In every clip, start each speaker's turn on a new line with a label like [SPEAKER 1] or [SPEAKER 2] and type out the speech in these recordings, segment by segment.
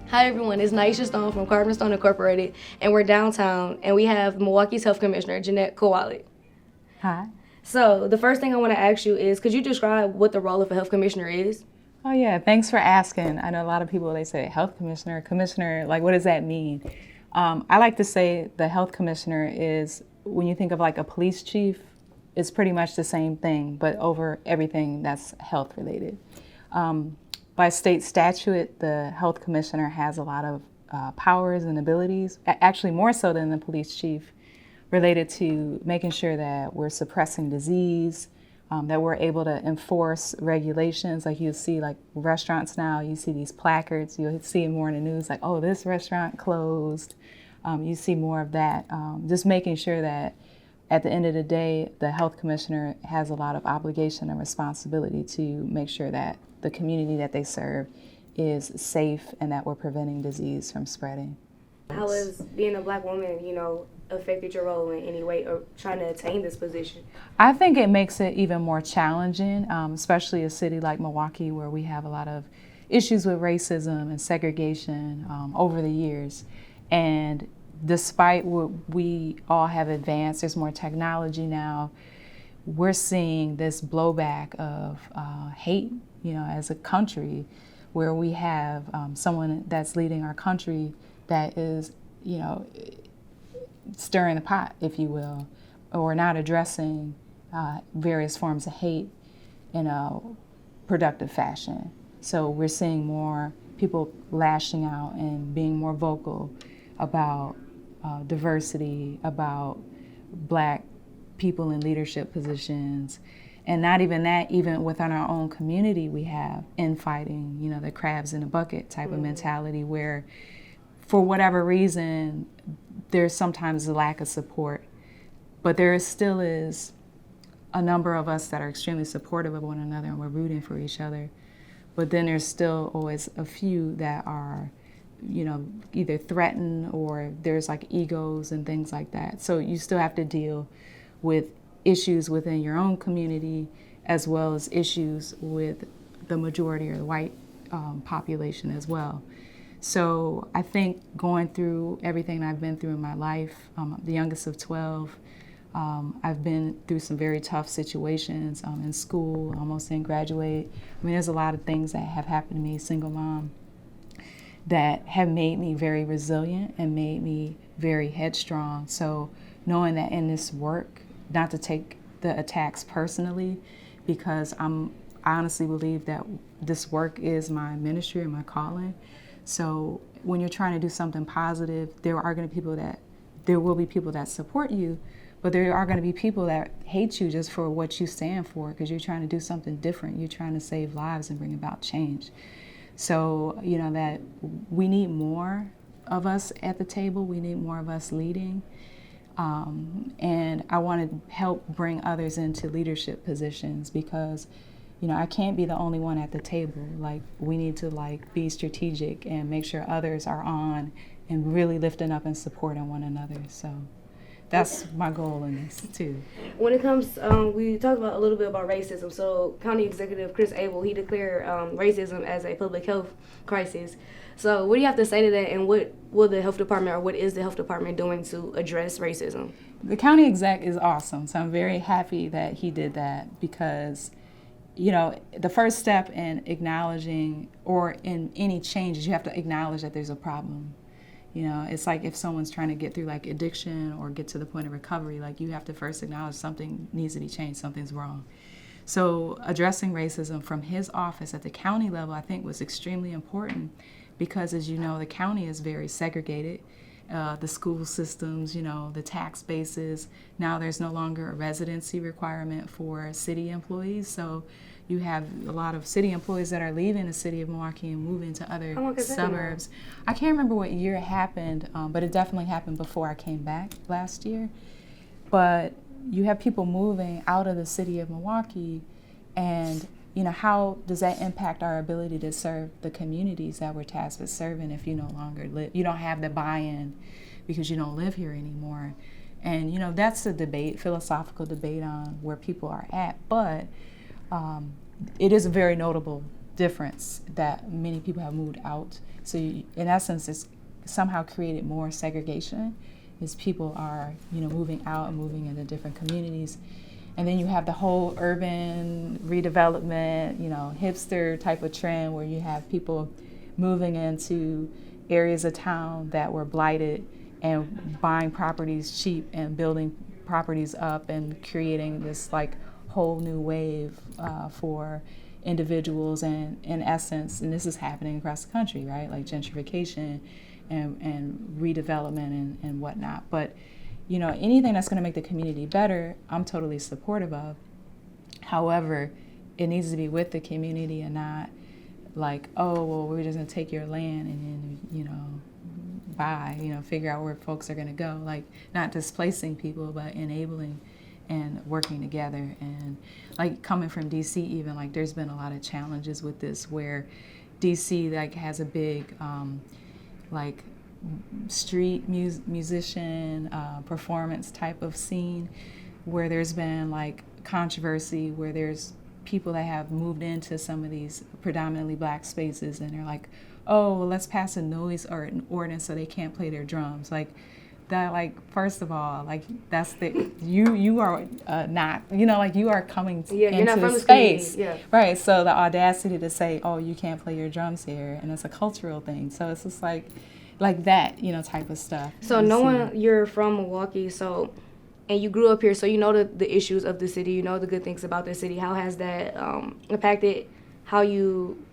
[SPEAKER 1] Hi everyone, it's Nyesha Stone from Carvd Stone Incorporated, and we're downtown, and we have Milwaukee's Health Commissioner, Jeanette Kowalik.
[SPEAKER 2] Hi.
[SPEAKER 1] So the first thing I want to ask you is, could you describe what the role of a health commissioner is?
[SPEAKER 2] Oh yeah, thanks for asking. I know a lot of people, they say health commissioner, like what does that mean? I like to say the health commissioner is, when you think of like a police chief, it's pretty much the same thing, but over everything that's health related. By state statute, the health commissioner has a lot of powers and abilities, actually more so than the police chief, related to making sure that we're suppressing disease, that we're able to enforce regulations. Like you see, like restaurants now, you see these placards. You'll see more in the news, like, oh, this restaurant closed. You see more of that. Just making sure that at the end of the day, the health commissioner has a lot of obligation and responsibility to make sure that the community that they serve is safe and that we're preventing disease from spreading.
[SPEAKER 1] How has being a black woman, affected your role in any way or trying to attain this position?
[SPEAKER 2] I think it makes it even more challenging, especially a city like Milwaukee, where we have a lot of issues with racism and segregation over the years. And despite what we all have advanced, there's more technology now, we're seeing this blowback of hate, as a country, where we have someone that's leading our country that is, stirring the pot, if you will, or not addressing various forms of hate in a productive fashion. So we're seeing more people lashing out and being more vocal about diversity, about black people in leadership positions. And not even that, even within our own community, we have infighting, the crabs in a bucket type of mentality where, for whatever reason, there's sometimes a lack of support, but there still is a number of us that are extremely supportive of one another and we're rooting for each other. But then there's still always a few that are, either threatened or there's like egos and things like that. So you still have to deal with issues within your own community as well as issues with the majority or the white population as well. So I think going through everything I've been through in my life, I'm the youngest of 12. I've been through some very tough situations in school, almost didn't graduate. There's a lot of things that have happened to me, single mom, that have made me very resilient and made me very headstrong. So knowing that in this work, not to take the attacks personally, because I honestly believe that this work is my ministry and my calling. So when you're trying to do something positive, there will be people that support you, but there are going to be people that hate you just for what you stand for, because you're trying to do something different. You're trying to save lives and bring about change. So, that we need more of us at the table. We need more of us leading. And I want to help bring others into leadership positions because I can't be the only one at the table. Like, we need to be strategic and make sure others are on and really lifting up and supporting one another. So that's my goal in this too.
[SPEAKER 1] When it comes, we talked about a little bit about racism. So County Executive Chris Abel, he declared racism as a public health crisis. So what do you have to say to that, and what will the health department, or what is the health department doing to address racism?
[SPEAKER 2] The county exec is awesome, so I'm very happy that he did that because the first step in acknowledging or in any changes, you have to acknowledge that there's a problem. It's like if someone's trying to get through like addiction or get to the point of recovery, like you have to first acknowledge something needs to be changed, something's wrong. So addressing racism from his office at the county level, I think, was extremely important because, as you know, the county is very segregated. The school systems, the tax bases. Now there's no longer a residency requirement for city employees. So you have a lot of city employees that are leaving the city of Milwaukee and moving to other suburbs. I can't remember what year it happened, but it definitely happened before I came back last year. But you have people moving out of the city of Milwaukee, and how does that impact our ability to serve the communities that we're tasked with serving if you no longer live? You don't have the buy-in because you don't live here anymore. And, that's a debate, philosophical debate on where people are at. But it is a very notable difference that many people have moved out. So you, in essence, it's somehow created more segregation as people are, moving out and moving into different communities. And then you have the whole urban redevelopment, hipster type of trend where you have people moving into areas of town that were blighted and buying properties cheap and building properties up and creating this like whole new wave for individuals, and in essence, and this is happening across the country, right? Like gentrification and redevelopment and whatnot. But anything that's going to make the community better, I'm totally supportive of. However, it needs to be with the community and not like, oh, well, we're just going to take your land and then, figure out where folks are going to go. Like, not displacing people, but enabling and working together. And like coming from DC even, like there's been a lot of challenges with this where DC like has a big like street musician performance type of scene where there's been like controversy where there's people that have moved into some of these predominantly black spaces and they're like, oh, well, let's pass a noise or an ordinance so they can't play their drums. Like that, like, first of all, like that's the you are not, like you are coming into the space, right? So the audacity to say, oh, you can't play your drums here, and it's a cultural thing. So it's just like that, type of stuff.
[SPEAKER 1] So knowing you're from Milwaukee, and you grew up here, so you know the issues of the city, you know the good things about the city. How has that impacted how you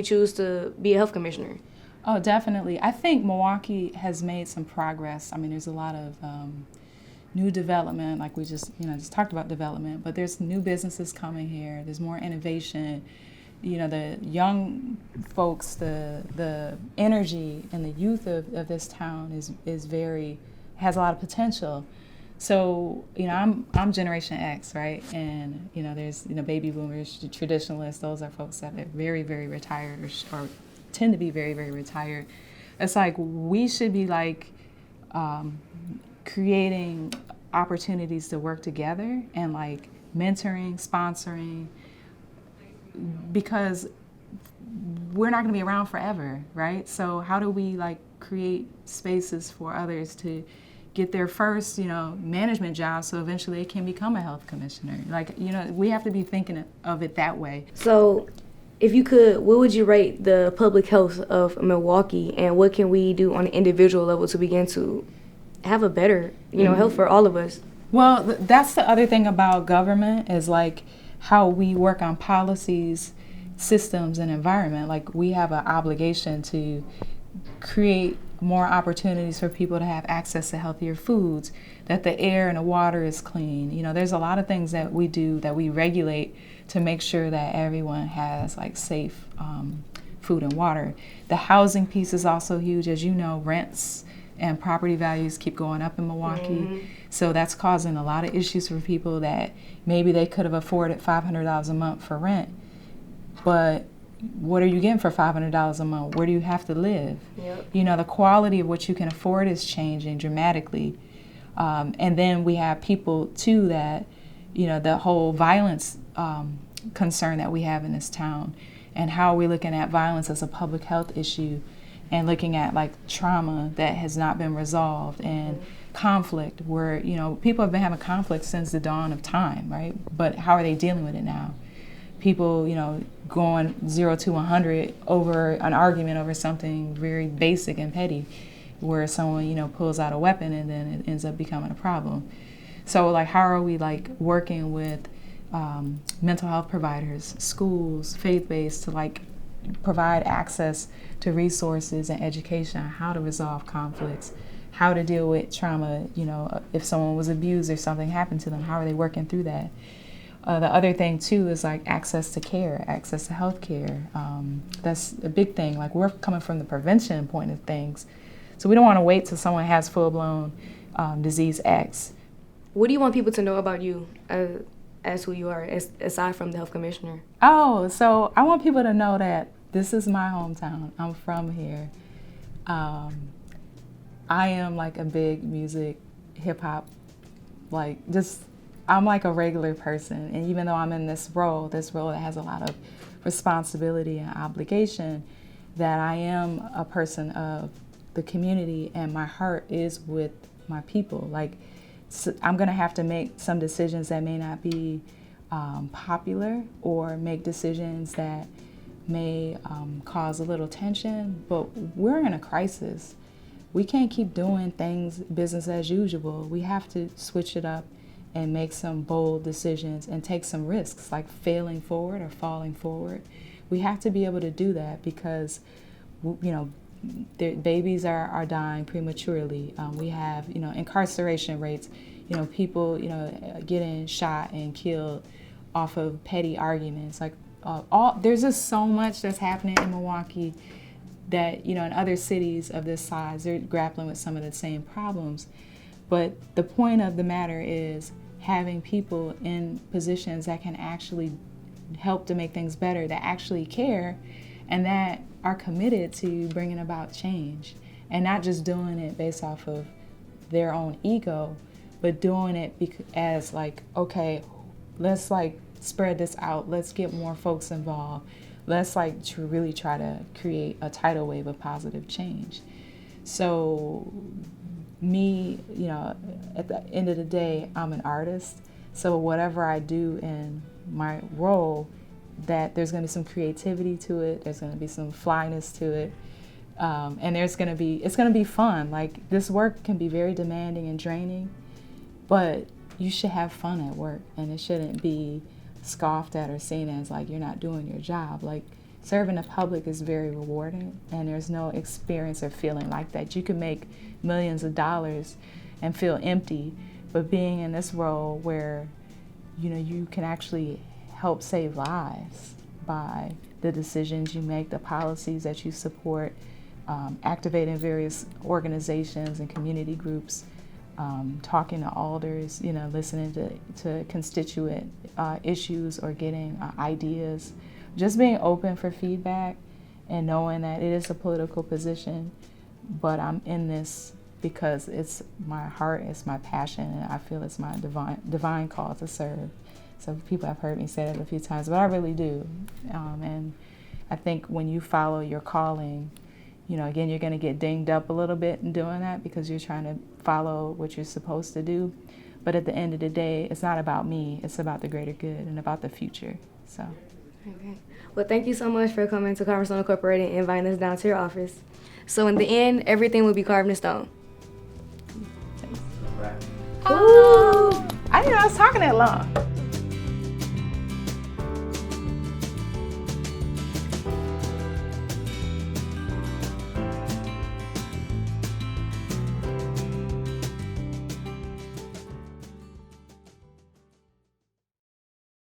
[SPEAKER 1] choose to be a health commissioner?
[SPEAKER 2] Oh, definitely. I think Milwaukee has made some progress. I mean, there's a lot of new development, like we just talked about development, but there's new businesses coming here. There's more innovation. The young folks, the energy and the youth of this town has a lot of potential. So, I'm Generation X, right? And, there's, baby boomers, traditionalists, those are folks that are very, very retired or tend to be very, very retired. It's like we should be like creating opportunities to work together and like mentoring, sponsoring, because we're not going to be around forever, right? So how do we like create spaces for others to get their first, management job so eventually they can become a health commissioner? Like, we have to be thinking of it that way.
[SPEAKER 1] So if you could, what would you rate the public health of Milwaukee, and what can we do on an individual level to begin to have a better, health for all of us?
[SPEAKER 2] Well, that's the other thing about government is like how we work on policies, systems, and environment. Like we have an obligation to create more opportunities for people to have access to healthier foods, that the air and the water is clean. There's a lot of things that we do that we regulate to make sure that everyone has like safe food and water. The housing piece is also huge. As you know, rents and property values keep going up in Milwaukee. Mm-hmm. So that's causing a lot of issues for people that maybe they could have afforded $500 a month for rent, but what are you getting for $500 a month? Where do you have to live? Yep. The quality of what you can afford is changing dramatically. And then we have people, too, that, the whole violence concern that we have in this town, and how are we looking at violence as a public health issue and looking at, like, trauma that has not been resolved and conflict where, people have been having conflict since the dawn of time, right? But how are they dealing with it now? People, going 0 to 100 over an argument over something very basic and petty, where someone, pulls out a weapon and then it ends up becoming a problem. So, like, how are we, like, working with mental health providers, schools, faith-based, to, like, provide access to resources and education on how to resolve conflicts, how to deal with trauma, if someone was abused or something happened to them, how are they working through that? The other thing, too, is like access to care, access to health care. That's a big thing. Like, we're coming from the prevention point of things. So we don't want to wait till someone has full-blown disease X.
[SPEAKER 1] What do you want people to know about you as who you are, aside from the health commissioner?
[SPEAKER 2] Oh, so I want people to know that this is my hometown. I'm from here. I am like a big music, hip-hop, like just I'm like a regular person, and even though I'm in this role that has a lot of responsibility and obligation, that I am a person of the community, and my heart is with my people. Like, so I'm gonna have to make some decisions that may not be popular, or make decisions that may cause a little tension, but we're in a crisis. We can't keep doing things business as usual. We have to switch it up and make some bold decisions and take some risks, like failing forward or falling forward. We have to be able to do that because, babies are dying prematurely. We have, incarceration rates, people, getting shot and killed off of petty arguments. Like, there's just so much that's happening in Milwaukee that, in other cities of this size, they're grappling with some of the same problems. But the point of the matter is having people in positions that can actually help to make things better, that actually care, and that are committed to bringing about change, and not just doing it based off of their own ego, but doing it as like, okay, let's like spread this out, let's get more folks involved, let's like to really try to create a tidal wave of positive change. So me, at the end of the day, I'm an artist, so whatever I do in my role, that there's going to be some creativity to it, there's going to be some flyness to it, and it's going to be fun. Like, this work can be very demanding and draining, but you should have fun at work, and it shouldn't be scoffed at or seen as like you're not doing your job. Like, serving the public is very rewarding, and there's no experience or feeling like that. You can make millions of dollars and feel empty, but being in this role where you can actually help save lives by the decisions you make, the policies that you support, activating various organizations and community groups, talking to alders, listening to constituent issues or getting ideas, just being open for feedback and knowing that it is a political position, but I'm in this because it's my heart, it's my passion, and I feel it's my divine call to serve. So people have heard me say that a few times, but I really do. And I think when you follow your calling, again, you're going to get dinged up a little bit in doing that because you're trying to follow what you're supposed to do. But at the end of the day, it's not about me. It's about the greater good and about the future. So.
[SPEAKER 1] Okay. Well, thank you so much for coming to Carvd Stone Incorporated and inviting us down to your office. So in the end, everything will be carved in stone.
[SPEAKER 2] Ooh, I didn't know I was talking that long.